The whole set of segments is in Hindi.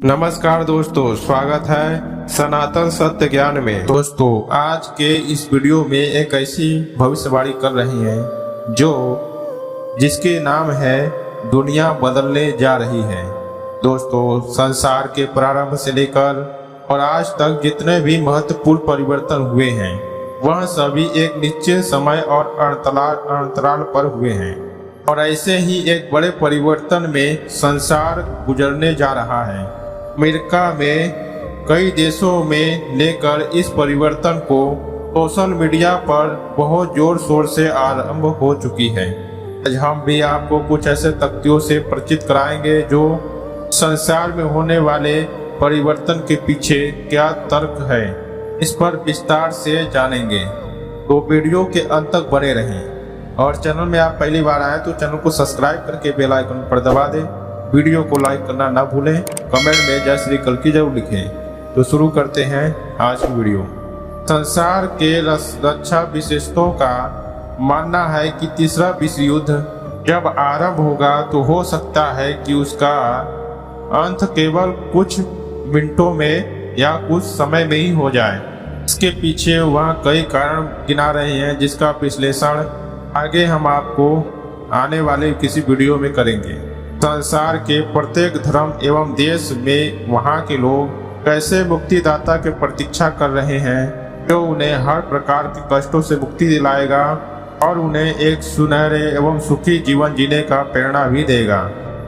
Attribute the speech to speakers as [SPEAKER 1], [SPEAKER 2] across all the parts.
[SPEAKER 1] नमस्कार दोस्तों, स्वागत है सनातन सत्य ज्ञान में। दोस्तों, आज के इस वीडियो में एक ऐसी भविष्यवाणी कर रही है जिसके नाम है दुनिया बदलने जा रही है। दोस्तों, संसार के प्रारंभ से लेकर और आज तक जितने भी महत्वपूर्ण परिवर्तन हुए हैं वह सभी एक निश्चित समय और अंतराल पर हुए हैं और ऐसे ही एक बड़े परिवर्तन में संसार गुजरने जा रहा है। अमेरिका में कई देशों में लेकर इस परिवर्तन को सोशल मीडिया पर बहुत जोर शोर से आरंभ हो चुकी है। आज हम भी आपको कुछ ऐसे तथ्यों से परिचित कराएंगे जो संसार में होने वाले परिवर्तन के पीछे क्या तर्क है, इस पर विस्तार से जानेंगे। तो वीडियो के अंत तक बने रहें और चैनल में आप पहली बार आए तो चैनल को सब्सक्राइब करके बेल आइकन पर दबा दें। वीडियो को लाइक करना ना भूलें, कमेंट में जय श्री कल की जरूर लिखें। तो शुरू करते हैं आज की वीडियो। संसार के रक्षा विशेषज्ञों का मानना है कि तीसरा विश्व युद्ध जब आरंभ होगा तो हो सकता है कि उसका अंत केवल कुछ मिनटों में या कुछ समय में ही हो जाए। इसके पीछे वह कई कारण गिना रहे हैं जिसका विश्लेषण आगे हम आपको आने वाले किसी वीडियो में करेंगे। संसार के प्रत्येक धर्म एवं देश में वहाँ के लोग कैसे मुक्तिदाता की प्रतीक्षा कर रहे हैं जो उन्हें हर प्रकार के कष्टों से मुक्ति दिलाएगा और उन्हें एक सुनहरे एवं सुखी जीवन जीने का प्रेरणा भी देगा।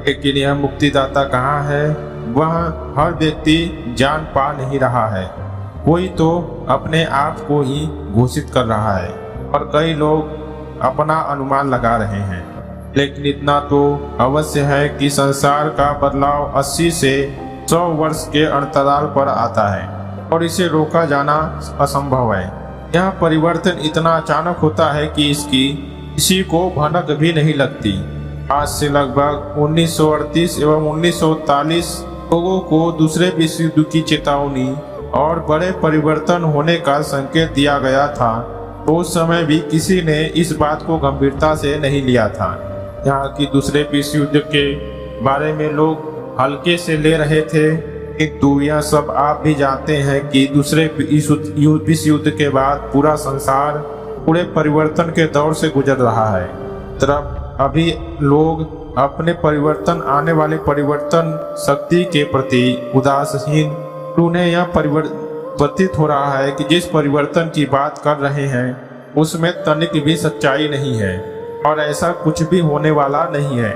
[SPEAKER 1] लेकिन यह मुक्तिदाता कहाँ है, वह हर व्यक्ति जान पा नहीं रहा है। कोई तो अपने आप को ही घोषित कर रहा है और कई लोग अपना अनुमान लगा रहे हैं। लेकिन इतना तो अवश्य है कि संसार का बदलाव 80 से 100 वर्ष के अंतराल पर आता है और इसे रोका जाना असंभव है। यह परिवर्तन इतना अचानक होता है कि इसकी किसी को भनक भी नहीं लगती। आज से लगभग 1938 एवं 1943 लोगों को दूसरे विश्व युद्ध की चेतावनी और बड़े परिवर्तन होने का संकेत दिया गया था। तो उस समय भी किसी ने इस बात को गंभीरता से नहीं लिया था। यहाँ की दूसरे विश्व युद्ध के बारे में लोग हल्के से ले रहे थे, किंतु यह सब आप भी जानते हैं कि दूसरे विश्व युद्ध के बाद पूरा संसार पूरे परिवर्तन के दौर से गुजर रहा है। तरफ अभी लोग अपने परिवर्तन आने वाले परिवर्तन शक्ति के प्रति उदासीन, उन्हें यह प्रतीत हो रहा है कि जिस परिवर्तन की बात कर रहे हैं उसमें तनिक भी सच्चाई नहीं है और ऐसा कुछ भी होने वाला नहीं है।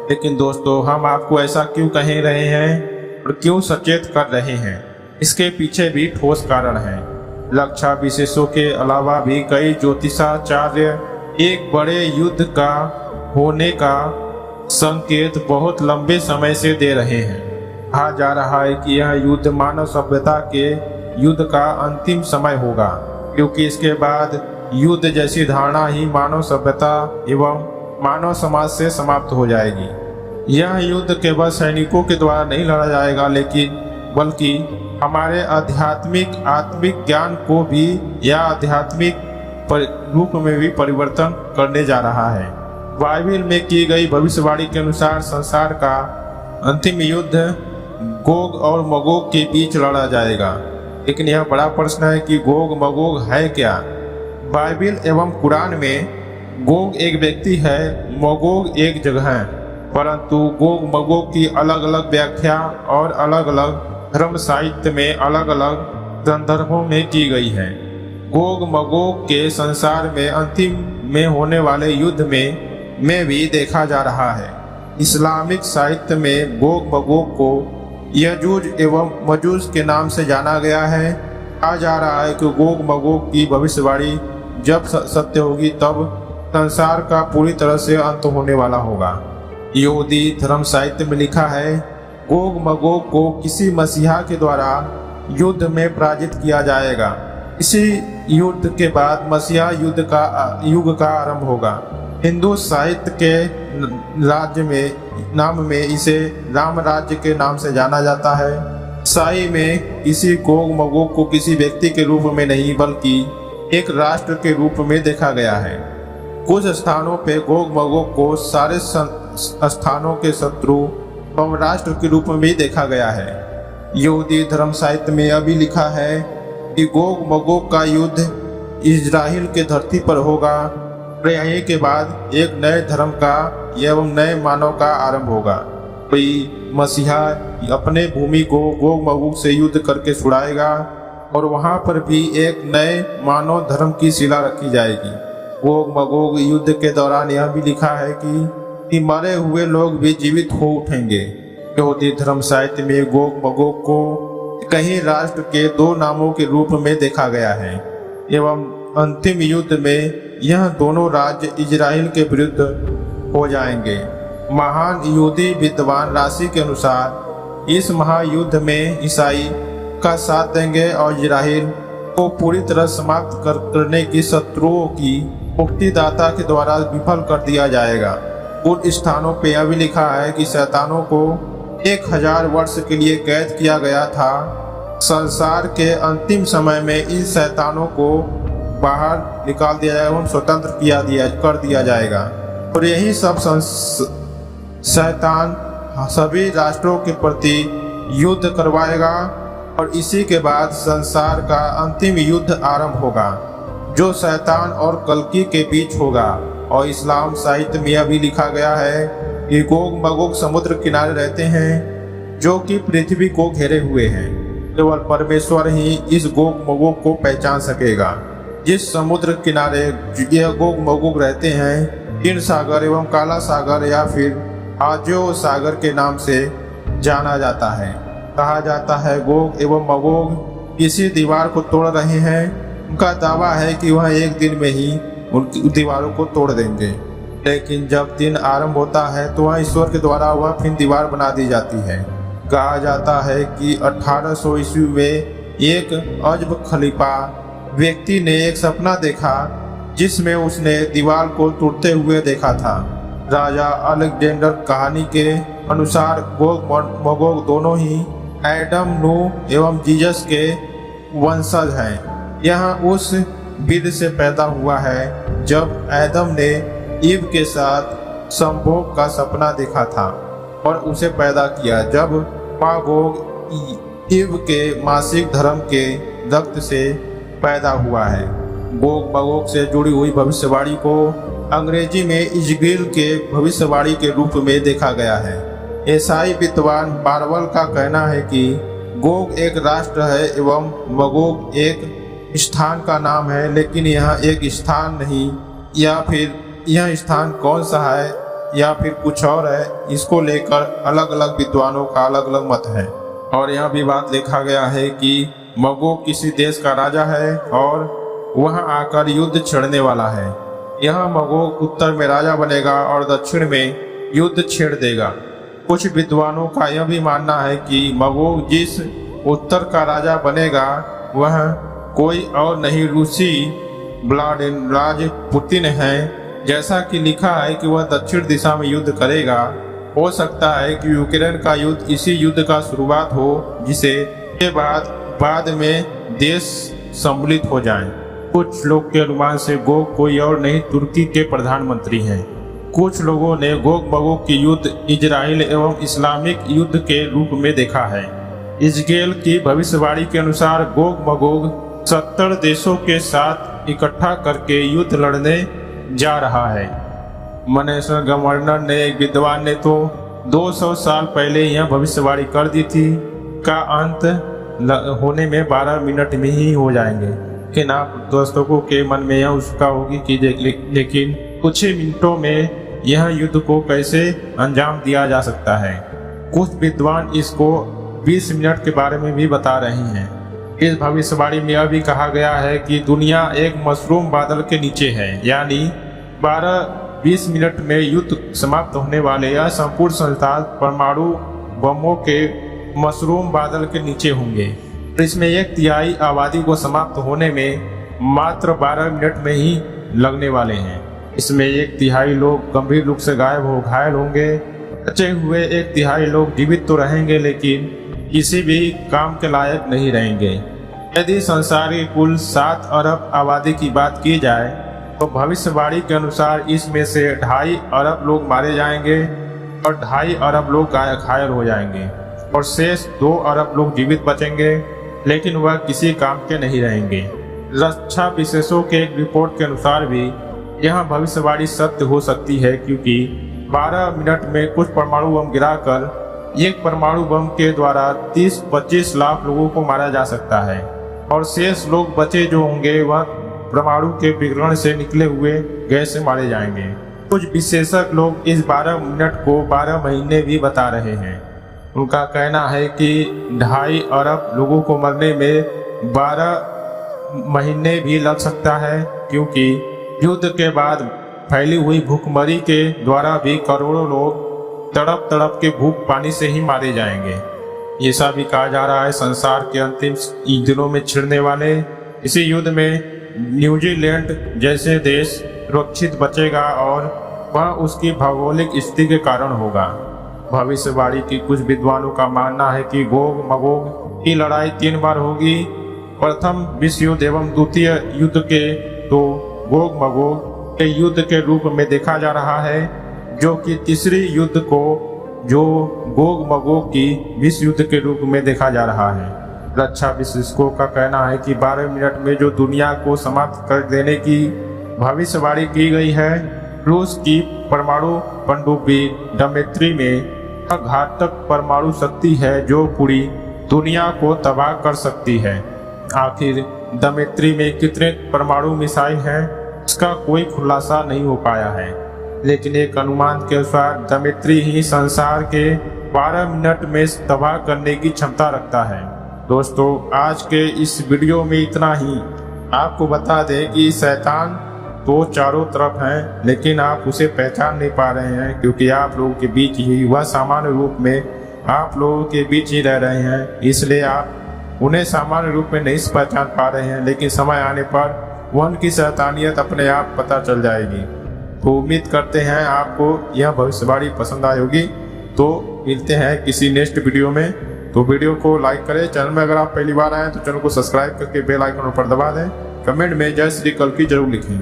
[SPEAKER 1] लेकिन दोस्तों, हम आपको ऐसा क्यों कह रहे हैं और क्यों सचेत कर रहे हैं, इसके पीछे भी ठोस कारण है। रक्षा विशेषज्ञों के अलावा भी कई ज्योतिषाचार्य एक बड़े युद्ध का होने का संकेत बहुत लंबे समय से दे रहे हैं। कहा जा रहा है कि यह युद्ध मानव सभ्यता के युद्ध का अंतिम समय होगा, क्योंकि इसके बाद युद्ध जैसी धारणा ही मानव सभ्यता एवं मानव समाज से समाप्त हो जाएगी। यह युद्ध केवल सैनिकों के द्वारा नहीं लड़ा जाएगा, बल्कि हमारे आत्मिक ज्ञान को भी या आध्यात्मिक रूप में भी परिवर्तन करने जा रहा है। बाइबिल में की गई भविष्यवाणी के अनुसार संसार का अंतिम युद्ध गोग और मगोग के बीच लड़ा जाएगा। लेकिन यह बड़ा प्रश्न है कि गोग मगोग है क्या। बाइबिल एवं कुरान में गोग एक व्यक्ति है, मगोग एक जगह है, परंतु गोग मगोग की अलग अलग व्याख्या और अलग अलग धर्म साहित्य में अलग अलग संदर्भों में की गई है। गोग मगोग के संसार में अंतिम में होने वाले युद्ध में भी देखा जा रहा है। इस्लामिक साहित्य में गोग मगोग को यजूज एवं मजूज के नाम से जाना गया है। कहा जा रहा है कि गोग मगोग की भविष्यवाणी जब सत्य होगी तब संसार का पूरी तरह से अंत होने वाला होगा। यहूदी धर्म साहित्य में लिखा है, गोग मगोग को किसी मसीहा के द्वारा युद्ध में पराजित किया जाएगा। इसी युद्ध के बाद मसीहा युग का आरंभ होगा। हिंदू साहित्य के नाम में इसे राम राज्य के नाम से जाना जाता है। ईसाई में किसी गोग मगोग को किसी व्यक्ति के रूप में नहीं बल्कि एक राष्ट्र के रूप में देखा गया है। कुछ स्थानों पे गोग मगोग को सारे स्थानों के शत्रु एवं राष्ट्र के रूप में भी देखा गया है। यहूदी धर्म साहित्य में यह भी लिखा है कि गोग मगोग का युद्ध इजराइल के धरती पर होगा और यहीं के बाद एक नए धर्म का एवं नए मानव का आरंभ होगा। कोई मसीहा अपने भूमि को गोग मगोग से युद्ध करके छुड़ाएगा और वहां पर भी एक नए मानव धर्म की शिला रखी जाएगी। गोग मगोग युद्ध के दौरान यह भी लिखा है कि मरे हुए लोग भी जीवित हो उठेंगे। यहूदी धर्म साहित्य में गोग मगोग को कहीं राष्ट्र के दो नामों के रूप में देखा गया है एवं अंतिम युद्ध में यह दोनों राज्य इजराइल के विरुद्ध हो जाएंगे। महान यहूदी विद्वान राशि के अनुसार इस महायुद्ध में ईसाई का साथ देंगे और इजराइल को पूरी तरह समाप्त करने की शत्रुओं की मुक्तिदाता के द्वारा विफल कर दिया जाएगा। उन स्थानों पे यह भी लिखा है कि शैतानों को 1000 वर्ष के लिए कैद किया गया था। संसार के अंतिम समय में इन शैतानों को बाहर निकाल दिया जाएगा एवं स्वतंत्र कर दिया जाएगा और यही सब शैतान सभी राष्ट्रों के प्रति युद्ध करवाएगा और इसी के बाद संसार का अंतिम युद्ध आरंभ होगा जो शैतान और कल्कि के बीच होगा। और इस्लाम साहित्य में यह भी लिखा गया है कि गोग मगोग समुद्र किनारे रहते हैं जो कि पृथ्वी को घेरे हुए हैं। केवल परमेश्वर ही इस गोग मगोग को पहचान सकेगा। जिस समुद्र किनारे यह गोग मगोग रहते हैं हिंद सागर एवं काला सागर या फिर आजो सागर के नाम से जाना जाता है। कहा जाता है गोग एवं मगोग किसी दीवार को तोड़ रहे हैं। उनका दावा है कि वह एक दिन में ही उनकी दीवारों को तोड़ देंगे, लेकिन जब दिन आरंभ होता है तो वह ईश्वर के द्वारा वह फिर दीवार बना दी जाती है। कहा जाता है कि 1800 ईस्वी में एक अजब खलीफा व्यक्ति ने एक सपना देखा जिसमें उसने दीवार को टूटते हुए देखा था। राजा अलेक्जेंडर कहानी के अनुसार गोग मगोग दोनों ही एडम नूह एवं जीसस के वंशज हैं। यह उस विधि से पैदा हुआ है जब एडम ने ईव के साथ संभोग का सपना देखा था और उसे पैदा किया। जब मागोग ईव के मासिक धर्म के रक्त से पैदा हुआ है। गोग मगोग से जुड़ी हुई भविष्यवाणी को अंग्रेजी में इजगेल के भविष्यवाणी के रूप में देखा गया है। ईसाई विद्वान बारवल का कहना है कि गोग एक राष्ट्र है एवं मगोग एक स्थान का नाम है, लेकिन यह एक स्थान नहीं या फिर यह स्थान कौन सा है या फिर कुछ और है, इसको लेकर अलग अलग विद्वानों का अलग अलग मत है। और यह भी बात लिखा गया है कि मगोग किसी देश का राजा है और वहां आकर युद्ध छेड़ने वाला है। यह मगोग उत्तर में राजा बनेगा और दक्षिण में युद्ध छेड़ देगा। कुछ विद्वानों का यह भी मानना है कि मगोग जिस उत्तर का राजा बनेगा वह कोई और नहीं रूसी व्लादिमीर पुतिन है। जैसा कि लिखा है कि वह दक्षिण दिशा में युद्ध करेगा। हो सकता है कि यूक्रेन का युद्ध इसी युद्ध का शुरुआत हो जिसे के बाद में देश सम्मिलित हो जाएं। कुछ लोग के अनुमान से गोग कोई और नहीं तुर्की के प्रधानमंत्री हैं। कुछ लोगों ने गोग मगोग की युद्ध इजराइल एवं इस्लामिक युद्ध के रूप में देखा है। इजगेल की भविष्यवाणी के अनुसार गोग मगोग 70 देशों के साथ इकट्ठा करके युद्ध लड़ने जा रहा है। मनेसर गवर्नर ने एक विद्वान ने तो 200 साल पहले यह भविष्यवाणी कर दी थी का अंत होने में 12 मिनट में ही हो जाएंगे। लेकिन आप दोस्तों के मन में यह उत्सुकता होगी कि लेकिन कुछ ही मिनटों में यह युद्ध को कैसे अंजाम दिया जा सकता है। कुछ विद्वान इसको 20 मिनट के बारे में भी बता रहे हैं। इस भविष्यवाणी में यह भी कहा गया है कि दुनिया एक मशरूम बादल के नीचे है, यानी 12-20 मिनट में युद्ध समाप्त होने वाले यह संपूर्ण संसार परमाणु बमों के मशरूम बादल के नीचे होंगे। इसमें 1/3 आबादी को समाप्त होने में मात्र 12 मिनट में ही लगने वाले हैं। इसमें 1/3 लोग गंभीर रूप से घायल होंगे। बचे हुए 1/3 लोग जीवित तो रहेंगे लेकिन किसी भी काम के लायक नहीं रहेंगे। यदि संसार की कुल 7 अरब आबादी की बात की जाए तो भविष्यवाणी के अनुसार इसमें से 2.5 अरब लोग मारे जाएंगे और 2.5 अरब लोग घायल हो जाएंगे। और शेष 2 अरब लोग जीवित बचेंगे, लेकिन वह किसी काम के नहीं रहेंगे। रक्षा विशेषज्ञों के एक रिपोर्ट के अनुसार भी यह भविष्यवाणी सत्य हो सकती है, क्योंकि 12 मिनट में कुछ परमाणु बम गिराकर एक परमाणु बम के द्वारा 30-25 लाख लोगों को मारा जा सकता है और शेष लोग बचे जो होंगे वह परमाणु के विकिरण से निकले हुए गैस से मारे जाएंगे। कुछ विशेषज्ञ लोग इस 12 मिनट को 12 महीने भी बता रहे हैं। उनका कहना है कि 2.5 अरब लोगों को मरने में 12 महीने भी लग सकता है, क्योंकि युद्ध के बाद फैली हुई भूखमरी के द्वारा भी करोड़ों लोग तड़प तड़प के भूख पानी से ही मारे जाएंगे। ऐसा भी कहा जा रहा है संसार के अंतिम दिनों में छिड़ने वाले इसी युद्ध में न्यूजीलैंड जैसे देश सुरक्षित बचेगा और वह उसकी भौगोलिक स्थिति के कारण होगा। भविष्यवाणी की कुछ विद्वानों का मानना है कि गोग मगोग की लड़ाई 3 बार होगी। प्रथम विश्व युद्ध एवं द्वितीय युद्ध के तो गोग मगोग के युद्ध के रूप में देखा जा रहा है, जो कि तीसरी युद्ध को जो गोग मगोग की विश्व युद्ध के रूप में देखा जा रहा है। रक्षा विशेषज्ञों का कहना है कि 12 मिनट में जो दुनिया को समाप्त कर देने की भविष्यवाणी की गई है, रूस की परमाणु पनडुब्बी डमित्री में घातक परमाणु शक्ति है जो पूरी दुनिया को तबाह कर सकती है। आखिर डमित्री में कितने परमाणु मिसाइल हैं, इसका कोई खुलासा नहीं हो पाया है, लेकिन एक अनुमान के अनुसार डमित्री ही संसार के 12 मिनट में तबाह करने की क्षमता रखता है। दोस्तों, आज के इस वीडियो में इतना ही। आपको बता दें कि शैतान तो चारों तरफ है, लेकिन आप उसे पहचान नहीं पा रहे हैं, क्योंकि आप लोगों के बीच ही वह सामान्य रूप में आप लोगों के बीच ही रह रहे हैं, इसलिए आप उन्हें सामान्य रूप में नहीं पहचान पा रहे हैं। लेकिन समय आने पर वह उनकी शैतानियत अपने आप पता चल जाएगी। तो उम्मीद करते हैं आपको यह भविष्यवाणी पसंद आई होगी। तो मिलते हैं किसी नेक्स्ट वीडियो में। तो वीडियो को लाइक करें, चैनल में अगर आप पहली बार आए तो चैनल को सब्सक्राइब करके बेल आइकन पर दबा दें। कमेंट में जय श्री कल्कि जरूर लिखें।